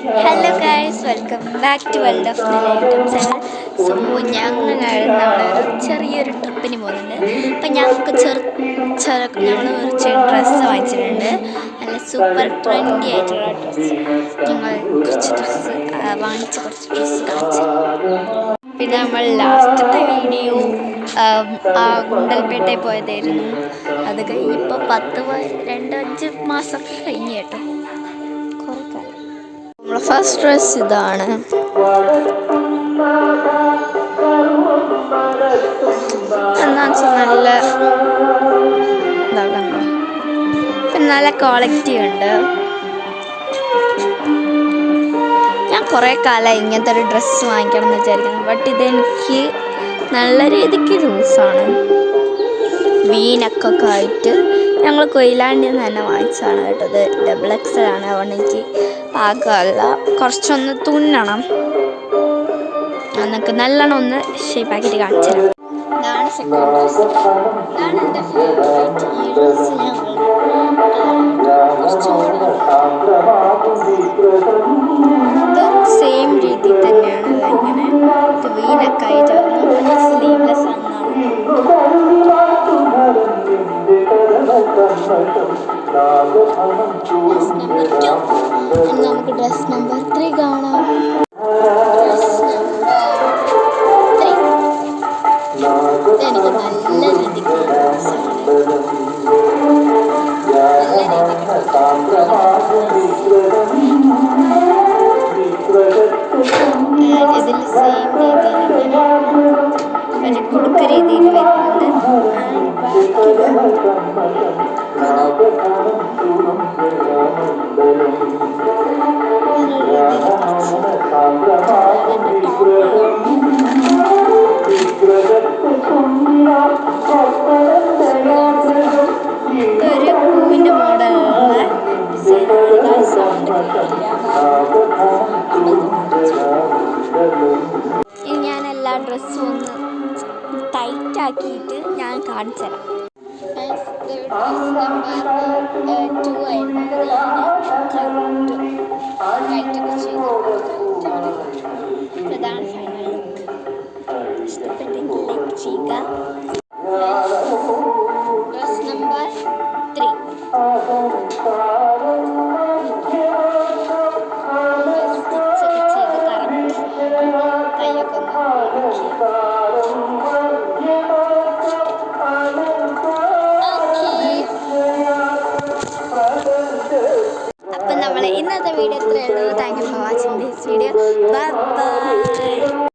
Hello guys, welcome back to world of Nila YouTube channel. So ഞങ്ങൾ നമ്മളൊരു ചെറിയൊരു ട്രിപ്പിന് പോകുന്നുണ്ട്. അപ്പം ഞങ്ങൾക്ക് ഞങ്ങൾ കുറച്ച് ഡ്രസ്സ് വാങ്ങിച്ചിട്ടുണ്ട്. നല്ല സൂപ്പർ ട്രെൻഡി ആയിട്ടുള്ള ഡ്രസ്സ്. ഞങ്ങൾ കുറച്ച് ഡ്രസ്സ് കാണിച്ചു. പിന്നെ നമ്മൾ ലാസ്റ്റത്തെ വീഡിയോ ഗുണ്ടൽപേട്ടയിൽ പോയതായിരുന്നു. അത് കഴിഞ്ഞിപ്പോൾ 2-5 മാസമൊക്കെ കഴിഞ്ഞ് കേട്ടോ. നമ്മളെ ഫസ്റ്റ് ഡ്രസ് ഇതാണ്. എന്താ വെച്ചാൽ നല്ല ഇതാകണ്ടോ, പിന്നെ നല്ല ക്വാളിറ്റി ഉണ്ട്. ഞാൻ കുറേ കാലമായി ഇങ്ങനത്തെ ഒരു ഡ്രസ്സ് വാങ്ങിക്കണം എന്ന് വിചാരിക്കുന്നു. ബട്ട് ഇതെനിക്ക് നല്ല രീതിക്ക് ലൂസാണ്. വീനൊക്കെ ആയിട്ട് ഞങ്ങൾ കൊയിലാണ്ടിയിൽ നിന്ന് തന്നെ വാങ്ങിച്ചതാണ് കേട്ടത്. XXL ആണ്. അതുകൊണ്ട് എനിക്ക് പാകമല്ല, കുറച്ചൊന്ന് തുന്നണം. എന്നൊക്കെ നല്ലോണം ഒന്ന് ഷേപ്പാക്കിയിട്ട് കാണിച്ചു തരാം. ഇതാണ് സെക്കൻഡ് ഡ്രസ്സ്. ഇതാണ് എൻ്റെ ഫേവറേറ്റ്. ഈ ഡ്രസ്സ് ഇത് സെയിം രീതി തന്നെയാണ്. ഇങ്ങനെ ഇത് വീനൊക്കെ ആയിട്ടാണ്. സ്ലീവ്ലെസ് ആണെന്നാണ്. നമുക്ക് ഡ്രസ് നമ്പർ 3 കാണാം. എനിക്ക് നല്ല രീതിക്ക് ഇതിൽ സെയിം രീതിയിൽ ഒരു കുടുക്ക രീതിയിൽ വരുന്നുണ്ട്. ഒരു പൂവിൻ്റെ മോഡലുള്ള ഡിസൈനാണ്. സൗണ്ട് ഇനി ഞാൻ എല്ലാ ഡ്രസ്സും ഒന്ന് ടൈറ്റ് ആക്കിയിട്ട് ഞാൻ കാണിച്ചു തരാം. ഡ്രസ് നമ്പർ 2 ആയിരുന്നു. ടൈറ്റൊക്കെ ചെയ്ത് പ്രധാന ഫൈനൽ ലുക്ക്. ഇഷ്ടപ്പെട്ടെങ്കിൽ ലൈക്ക് ചെയ്യുക. ഡ്രസ് നമ്പർ 3 സ്റ്റിച്ചൊക്കെ ചെയ്ത് കറക്റ്റ് കൈയൊക്കെ അപ്പം നമ്മളെ ഇന്നത്തെ വീഡിയോ ഇത്രയേ ഉള്ളൂ. Thank you for watching this video. Bye bye.